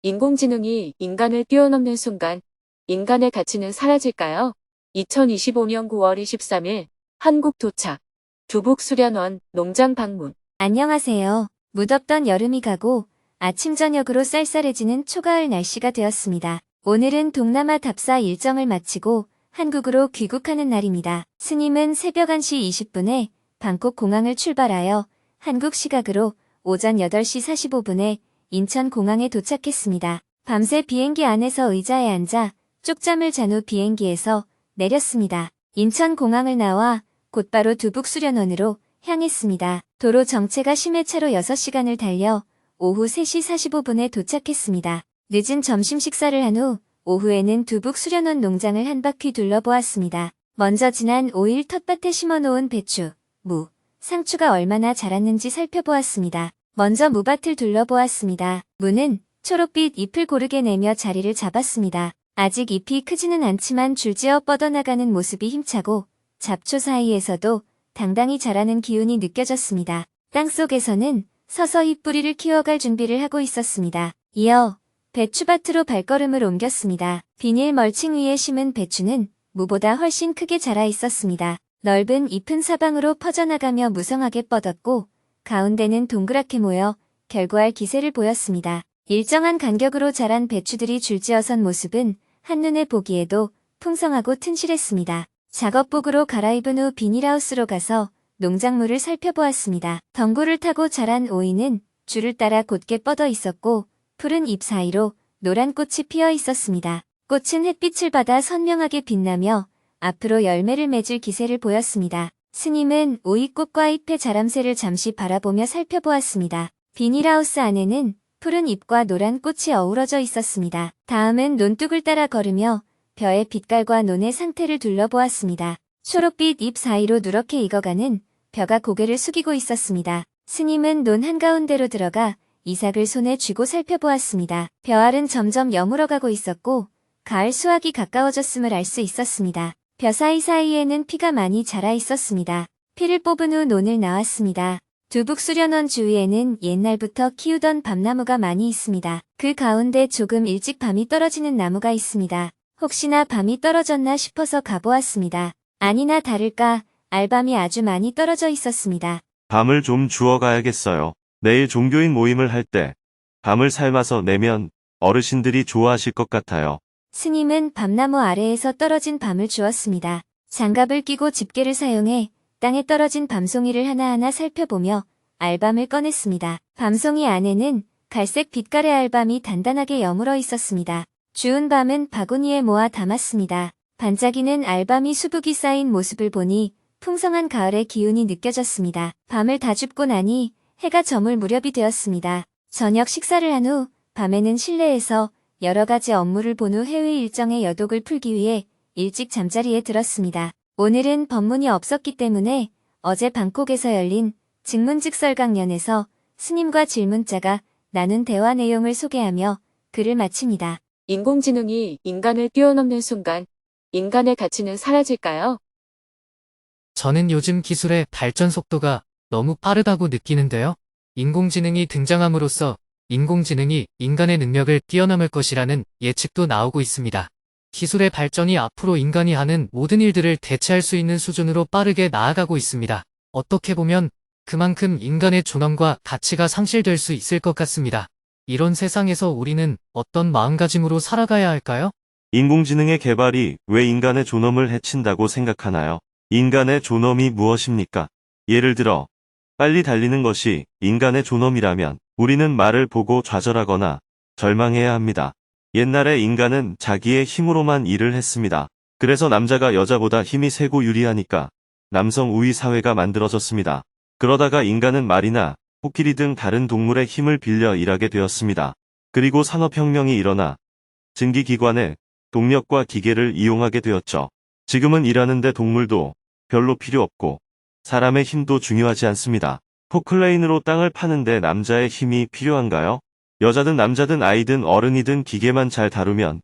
인공지능이 인간을 뛰어넘는 순간 인간의 가치는 사라질까요? 2025년 9월 23일 한국 도착, 두북수련원 농장 방문. 안녕하세요. 무덥던 여름이 가고 아침 저녁으로 쌀쌀해지는 초가을 날씨가 되었습니다. 오늘은 동남아 답사 일정을 마치고 한국으로 귀국하는 날입니다. 스님은 새벽 1시 20분에 방콕 공항을 출발하여 한국 시각으로 오전 8시 45분에 인천 공항에 도착했습니다. 밤새 비행기 안에서 의자에 앉아 쪽잠을 잔 후 비행기에서 내렸습니다. 인천 공항을 나와 곧바로 두북수련원으로 향했습니다. 도로 정체가 심해 차로 6시간을 달려 오후 3시 45분에 도착했습니다. 늦은 점심 식사를 한 후 오후에는 두북수련원 농장을 한 바퀴 둘러보았습니다. 먼저 지난 5일 텃밭에 심어놓은 배추, 무, 상추가 얼마나 자랐는지 살펴보았습니다. 먼저 무밭을 둘러보았습니다. 무는 초록빛 잎을 고르게 내며 자리를 잡았습니다. 아직 잎이 크지는 않지만 줄지어 뻗어나가는 모습이 힘차고 잡초 사이에서도 당당히 자라는 기운이 느껴졌습니다. 땅속에서는 서서히 뿌리를 키워갈 준비를 하고 있었습니다. 이어 배추밭으로 발걸음을 옮겼습니다. 비닐 멀칭 위에 심은 배추는 무보다 훨씬 크게 자라 있었습니다. 넓은 잎은 사방으로 퍼져나가며 무성하게 뻗었고 가운데는 동그랗게 모여 결구할 기세를 보였습니다. 일정한 간격으로 자란 배추들이 줄지어선 모습은 한눈에 보기에도 풍성하고 튼실했습니다. 작업복으로 갈아입은 후 비닐하우스로 가서 농작물을 살펴보았습니다. 덩굴을 타고 자란 오이는 줄을 따라 곧게 뻗어 있었고 푸른 잎 사이로 노란 꽃이 피어 있었습니다. 꽃은 햇빛을 받아 선명하게 빛나며 앞으로 열매를 맺을 기세를 보였습니다. 스님은 오이꽃과 잎의 자람새를 잠시 바라보며 살펴보았습니다. 비닐하우스 안에는 푸른 잎과 노란 꽃이 어우러져 있었습니다. 다음은 논둑을 따라 걸으며 벼의 빛깔과 논의 상태를 둘러보았습니다. 초록빛 잎 사이로 누렇게 익어가는 벼가 고개를 숙이고 있었습니다. 스님은 논 한가운데로 들어가 이삭을 손에 쥐고 살펴보았습니다. 벼알은 점점 여물어가고 있었고 가을 수확이 가까워졌음을 알 수 있었습니다. 벼 사이사이에는 피가 많이 자라 있었습니다. 피를 뽑은 후 논을 나왔습니다. 두북수련원 주위에는 옛날부터 키우던 밤나무가 많이 있습니다. 그 가운데 조금 일찍 밤이 떨어지는 나무가 있습니다. 혹시나 밤이 떨어졌나 싶어서 가보았습니다. 아니나 다를까 알밤이 아주 많이 떨어져 있었습니다. 밤을 좀 주워 가야겠어요. 내일 종교인 모임을 할 때 밤을 삶아서 내면 어르신들이 좋아하실 것 같아요. 스님은 밤나무 아래에서 떨어진 밤을 주었습니다. 장갑을 끼고 집게를 사용해 땅에 떨어진 밤송이를 하나하나 살펴보며 알밤을 꺼냈습니다. 밤송이 안에는 갈색 빛깔의 알밤이 단단하게 여물어 있었습니다. 주운 밤은 바구니에 모아 담았습니다. 반짝이는 알밤이 수북이 쌓인 모습을 보니 풍성한 가을의 기운이 느껴졌습니다. 밤을 다 줍고 나니 해가 저물 무렵이 되었습니다. 저녁 식사를 한 후 밤에는 실내에서 여러 가지 업무를 본 후 해외 일정의 여독을 풀기 위해 일찍 잠자리에 들었습니다. 오늘은 법문이 없었기 때문에 어제 방콕에서 열린 증문즉설강연에서 스님과 질문자가 나눈 대화 내용을 소개하며 글을 마칩니다. 인공지능이 인간을 뛰어넘는 순간 인간의 가치는 사라질까요? 저는 요즘 기술의 발전 속도가 너무 빠르다고 느끼는데요. 인공지능이 등장함으로써 인공지능이 인간의 능력을 뛰어넘을 것이라는 예측도 나오고 있습니다. 기술의 발전이 앞으로 인간이 하는 모든 일들을 대체할 수 있는 수준으로 빠르게 나아가고 있습니다. 어떻게 보면 그만큼 인간의 존엄과 가치가 상실될 수 있을 것 같습니다. 이런 세상에서 우리는 어떤 마음가짐으로 살아가야 할까요? 인공지능의 개발이 왜 인간의 존엄을 해친다고 생각하나요? 인간의 존엄이 무엇입니까? 예를 들어 빨리 달리는 것이 인간의 존엄이라면 우리는 말을 보고 좌절하거나 절망해야 합니다. 옛날에 인간은 자기의 힘으로만 일을 했습니다. 그래서 남자가 여자보다 힘이 세고 유리하니까 남성 우위 사회가 만들어졌습니다. 그러다가 인간은 말이나 코끼리 등 다른 동물의 힘을 빌려 일하게 되었습니다. 그리고 산업혁명이 일어나 증기기관의 동력과 기계를 이용하게 되었죠. 지금은 일하는데 동물도 별로 필요 없고 사람의 힘도 중요하지 않습니다. 포클레인으로 땅을 파는데 남자의 힘이 필요한가요? 여자든 남자든 아이든 어른이든 기계만 잘 다루면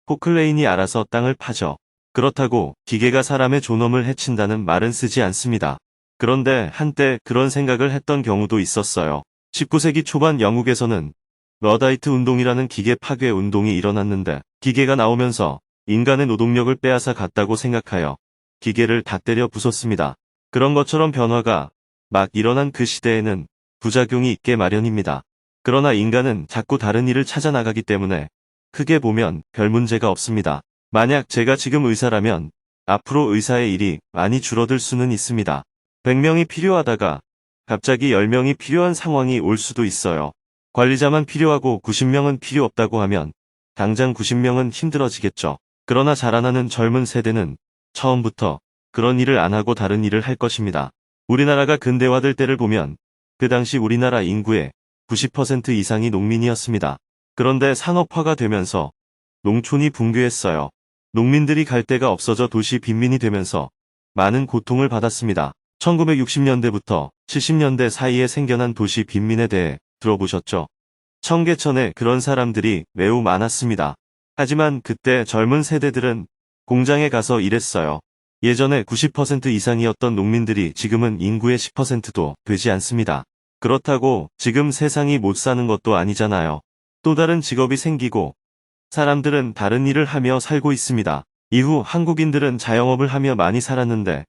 포클레인이 알아서 땅을 파죠. 그렇다고 기계가 사람의 존엄을 해친다는 말은 쓰지 않습니다. 그런데 한때 그런 생각을 했던 경우도 있었어요. 19세기 초반 영국에서는 러다이트 운동이라는 기계 파괴 운동이 일어났는데 기계가 나오면서 인간의 노동력을 빼앗아 갔다고 생각하여 기계를 다 때려 부쉈습니다. 그런 것처럼 변화가 막 일어난 그 시대에는 부작용이 있게 마련입니다. 그러나 인간은 자꾸 다른 일을 찾아 나가기 때문에 크게 보면 별 문제가 없습니다. 만약 제가 지금 의사라면 앞으로 의사의 일이 많이 줄어들 수는 있습니다. 100명이 필요하다가 갑자기 10명이 필요한 상황이 올 수도 있어요. 관리자만 필요하고 90명은 필요 없다고 하면 당장 90명은 힘들어지겠죠. 그러나 자라나는 젊은 세대는 처음부터 그런 일을 안 하고 다른 일을 할 것입니다. 우리나라가 근대화될 때를 보면 그 당시 우리나라 인구의 90% 이상이 농민이었습니다. 그런데 산업화가 되면서 농촌이 붕괴했어요. 농민들이 갈 데가 없어져 도시 빈민이 되면서 많은 고통을 받았습니다. 1960년대부터 70년대 사이에 생겨난 도시 빈민에 대해 들어보셨죠? 청계천에 그런 사람들이 매우 많았습니다. 하지만 그때 젊은 세대들은 공장에 가서 일했어요. 예전에 90% 이상이었던 농민들이 지금은 인구의 10%도 되지 않습니다. 그렇다고 지금 세상이 못 사는 것도 아니잖아요. 또 다른 직업이 생기고 사람들은 다른 일을 하며 살고 있습니다. 이후 한국인들은 자영업을 하며 많이 살았는데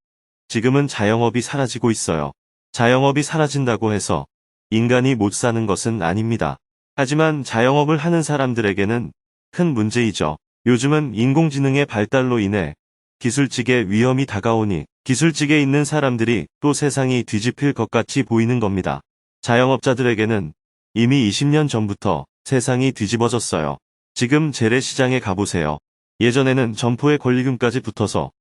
지금은 자영업이 사라지고 있어요. 자영업이 사라진다고 해서 인간이 못 사는 것은 아닙니다. 하지만 자영업을 하는 사람들에게는 큰 문제이죠. 요즘은 인공지능의 발달로 인해 기술직의 위험이 다가오니 기술직에 있는 사람들이 또 세상이 뒤집힐 것 같이 보이는 겁니다. 자영업자들에게는 이미 20년 전부터 세상이 뒤집어졌어요. 지금 재래시장에 가보세요. 예전에는 점포에 권리금까지 붙어서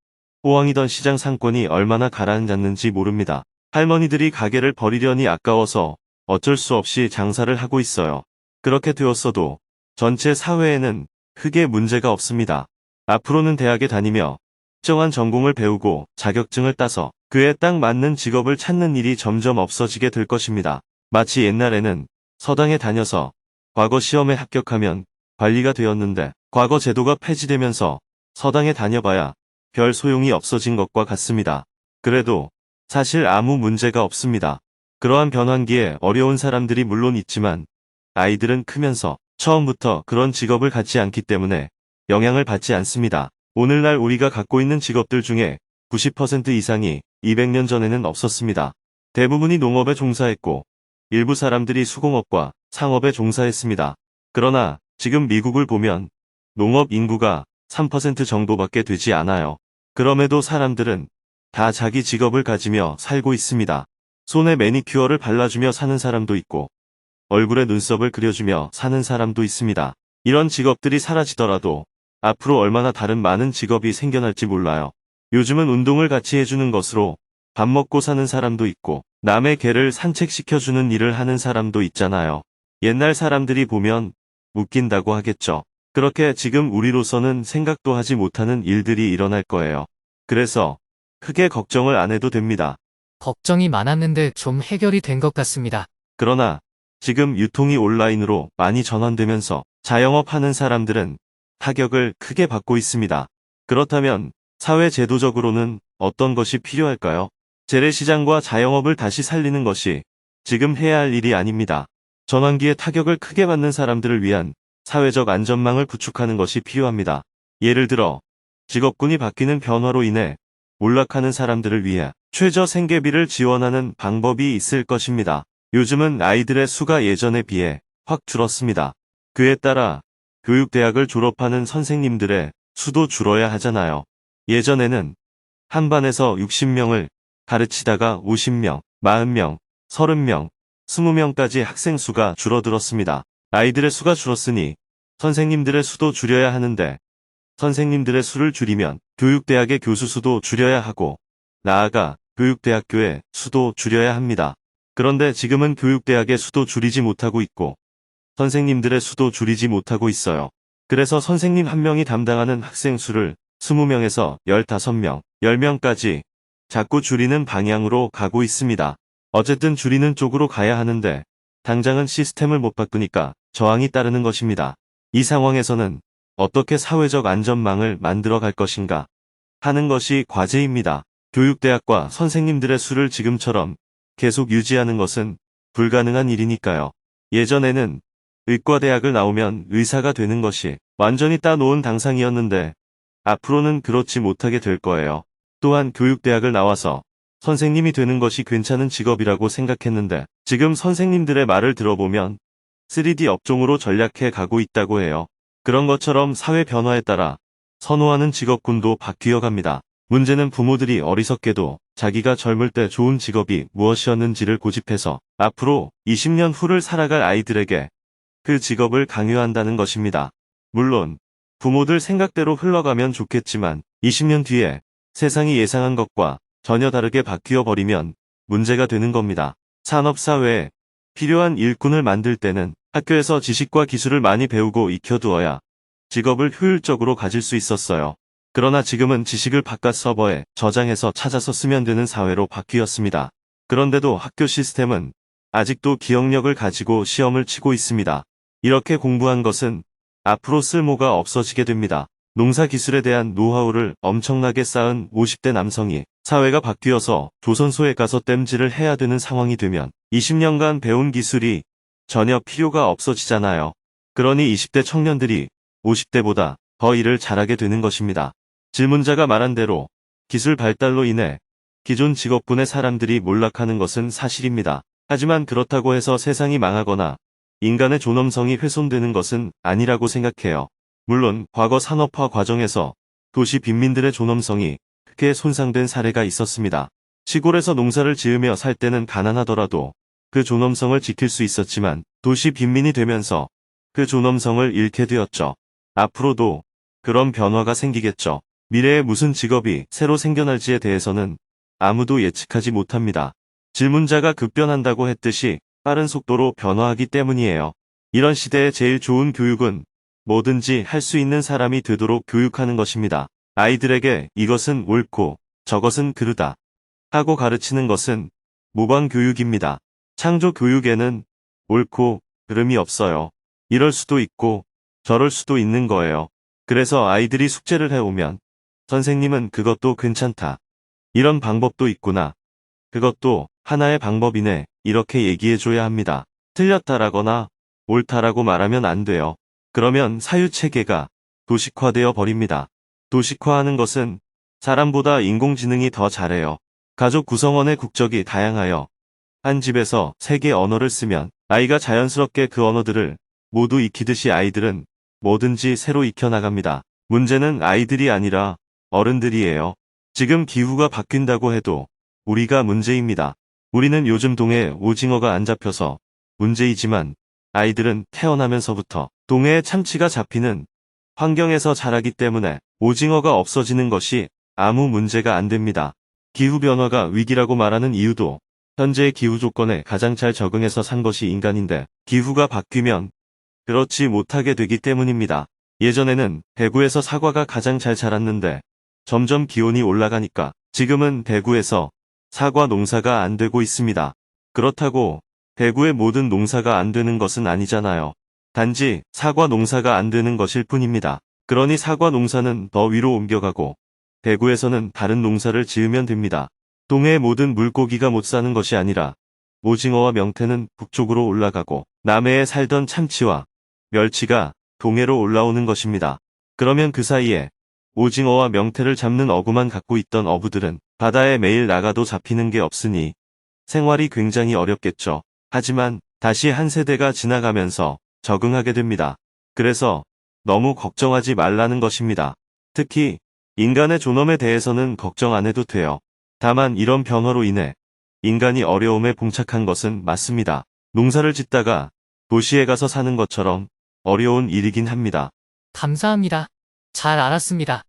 호황이던 시장 상권이 얼마나 가라앉았는지 모릅니다. 할머니들이 가게를 버리려니 아까워서 어쩔 수 없이 장사를 하고 있어요. 그렇게 되었어도 전체 사회에는 크게 문제가 없습니다. 앞으로는 대학에 다니며 특정한 전공을 배우고 자격증을 따서 그에 딱 맞는 직업을 찾는 일이 점점 없어지게 될 것입니다. 마치 옛날에는 서당에 다녀서 과거 시험에 합격하면 관리가 되었는데 과거 제도가 폐지되면서 서당에 다녀봐야 별 소용이 없어진 것과 같습니다. 그래도 사실 아무 문제가 없습니다. 그러한 변환기에 어려운 사람들이 물론 있지만 아이들은 크면서 처음부터 그런 직업을 갖지 않기 때문에 영향을 받지 않습니다. 오늘날 우리가 갖고 있는 직업들 중에 90% 이상이 200년 전에는 없었습니다. 대부분이 농업에 종사했고 일부 사람들이 수공업과 상업에 종사했습니다. 그러나 지금 미국을 보면 농업 인구가 3% 정도밖에 되지 않아요. 그럼에도 사람들은 다 자기 직업을 가지며 살고 있습니다. 손에 매니큐어를 발라주며 사는 사람도 있고 얼굴에 눈썹을 그려주며 사는 사람도 있습니다. 이런 직업들이 사라지더라도 앞으로 얼마나 다른 많은 직업이 생겨날지 몰라요. 요즘은 운동을 같이 해주는 것으로 밥 먹고 사는 사람도 있고 남의 개를 산책시켜주는 일을 하는 사람도 있잖아요. 옛날 사람들이 보면 웃긴다고 하겠죠. 그렇게 지금 우리로서는 생각도 하지 못하는 일들이 일어날 거예요. 그래서 크게 걱정을 안 해도 됩니다. 걱정이 많았는데 좀 해결이 된 것 같습니다. 그러나 지금 유통이 온라인으로 많이 전환되면서 자영업하는 사람들은 타격을 크게 받고 있습니다. 그렇다면 사회 제도적으로는 어떤 것이 필요할까요? 재래시장과 자영업을 다시 살리는 것이 지금 해야 할 일이 아닙니다. 전환기에 타격을 크게 받는 사람들을 위한 사회적 안전망을 구축하는 것이 필요합니다. 예를 들어 직업군이 바뀌는 변화로 인해 몰락하는 사람들을 위해 최저 생계비를 지원하는 방법이 있을 것입니다. 요즘은 아이들의 수가 예전에 비해 확 줄었습니다. 그에 따라 교육대학을 졸업하는 선생님들의 수도 줄어야 하잖아요. 예전에는 한 반에서 60명을 가르치다가 50명, 40명, 30명, 20명까지 학생 수가 줄어들었습니다. 아이들의 수가 줄었으니 선생님들의 수도 줄여야 하는데 선생님들의 수를 줄이면 교육대학의 교수 수도 줄여야 하고 나아가 교육대학교의 수도 줄여야 합니다. 그런데 지금은 교육대학의 수도 줄이지 못하고 있고 선생님들의 수도 줄이지 못하고 있어요. 그래서 선생님 한 명이 담당하는 학생 수를 20명에서 15명, 10명까지 자꾸 줄이는 방향으로 가고 있습니다. 어쨌든 줄이는 쪽으로 가야 하는데 당장은 시스템을 못 바꾸니까 저항이 따르는 것입니다. 이 상황에서는 어떻게 사회적 안전망을 만들어 갈 것인가 하는 것이 과제입니다. 교육대학과 선생님들의 수를 지금처럼 계속 유지하는 것은 불가능한 일이니까요. 예전에는 의과대학을 나오면 의사가 되는 것이 완전히 따놓은 당상이었는데 앞으로는 그렇지 못하게 될 거예요. 또한 교육대학을 나와서 선생님이 되는 것이 괜찮은 직업이라고 생각했는데 지금 선생님들의 말을 들어보면 3D 업종으로 전략해 가고 있다고 해요. 그런 것처럼 사회 변화에 따라 선호하는 직업군도 바뀌어 갑니다. 문제는 부모들이 어리석게도 자기가 젊을 때 좋은 직업이 무엇이었는지를 고집해서 앞으로 20년 후를 살아갈 아이들에게 그 직업을 강요한다는 것입니다. 물론 부모들 생각대로 흘러가면 좋겠지만 20년 뒤에 세상이 예상한 것과 전혀 다르게 바뀌어 버리면 문제가 되는 겁니다. 산업사회에 필요한 일꾼을 만들 때는 학교에서 지식과 기술을 많이 배우고 익혀두어야 직업을 효율적으로 가질 수 있었어요. 그러나 지금은 지식을 바깥 서버에 저장해서 찾아서 쓰면 되는 사회로 바뀌었습니다. 그런데도 학교 시스템은 아직도 기억력을 가지고 시험을 치고 있습니다. 이렇게 공부한 것은 앞으로 쓸모가 없어지게 됩니다. 농사 기술에 대한 노하우를 엄청나게 쌓은 50대 남성이 사회가 바뀌어서 조선소에 가서 땜질을 해야 되는 상황이 되면 20년간 배운 기술이 전혀 필요가 없어지잖아요. 그러니 20대 청년들이 50대보다 더 일을 잘하게 되는 것입니다. 질문자가 말한 대로 기술 발달로 인해 기존 직업군의 사람들이 몰락하는 것은 사실입니다. 하지만 그렇다고 해서 세상이 망하거나 인간의 존엄성이 훼손되는 것은 아니라고 생각해요. 물론 과거 산업화 과정에서 도시 빈민들의 존엄성이 크게 손상된 사례가 있었습니다. 시골에서 농사를 지으며 살 때는 가난하더라도 그 존엄성을 지킬 수 있었지만 도시 빈민이 되면서 그 존엄성을 잃게 되었죠. 앞으로도 그런 변화가 생기겠죠. 미래에 무슨 직업이 새로 생겨날지에 대해서는 아무도 예측하지 못합니다. 질문자가 급변한다고 했듯이 빠른 속도로 변화하기 때문이에요. 이런 시대에 제일 좋은 교육은 뭐든지 할 수 있는 사람이 되도록 교육하는 것입니다. 아이들에게 이것은 옳고 저것은 그르다 하고 가르치는 것은 모방 교육입니다. 창조 교육에는 옳고 그름이 없어요. 이럴 수도 있고 저럴 수도 있는 거예요. 그래서 아이들이 숙제를 해오면 선생님은 그것도 괜찮다. 이런 방법도 있구나. 그것도 하나의 방법이네. 이렇게 얘기해줘야 합니다. 틀렸다라거나 옳다라고 말하면 안 돼요. 그러면 사유체계가 도식화되어 버립니다. 도식화하는 것은 사람보다 인공지능이 더 잘해요. 가족 구성원의 국적이 다양하여 한 집에서 3개 언어를 쓰면 아이가 자연스럽게 그 언어들을 모두 익히듯이 아이들은 뭐든지 새로 익혀나갑니다. 문제는 아이들이 아니라 어른들이에요. 지금 기후가 바뀐다고 해도 우리가 문제입니다. 우리는 요즘 동해에 오징어가 안 잡혀서 문제이지만 아이들은 태어나면서부터 동해에 참치가 잡히는 환경에서 자라기 때문에 오징어가 없어지는 것이 아무 문제가 안 됩니다. 기후변화가 위기라고 말하는 이유도 현재의 기후 조건에 가장 잘 적응해서 산 것이 인간인데 기후가 바뀌면 그렇지 못하게 되기 때문입니다. 예전에는 대구에서 사과가 가장 잘 자랐는데 점점 기온이 올라가니까 지금은 대구에서 사과 농사가 안 되고 있습니다. 그렇다고 대구의 모든 농사가 안 되는 것은 아니잖아요. 단지 사과 농사가 안 되는 것일 뿐입니다. 그러니 사과 농사는 더 위로 옮겨가고 대구에서는 다른 농사를 지으면 됩니다. 동해의 모든 물고기가 못 사는 것이 아니라 오징어와 명태는 북쪽으로 올라가고 남해에 살던 참치와 멸치가 동해로 올라오는 것입니다. 그러면 그 사이에 오징어와 명태를 잡는 어구만 갖고 있던 어부들은 바다에 매일 나가도 잡히는 게 없으니 생활이 굉장히 어렵겠죠. 하지만 다시 한 세대가 지나가면서 적응하게 됩니다. 그래서 너무 걱정하지 말라는 것입니다. 특히 인간의 존엄에 대해서는 걱정 안 해도 돼요. 다만 이런 변화로 인해 인간이 어려움에 봉착한 것은 맞습니다. 농사를 짓다가 도시에 가서 사는 것처럼 어려운 일이긴 합니다. 감사합니다. 잘 알았습니다.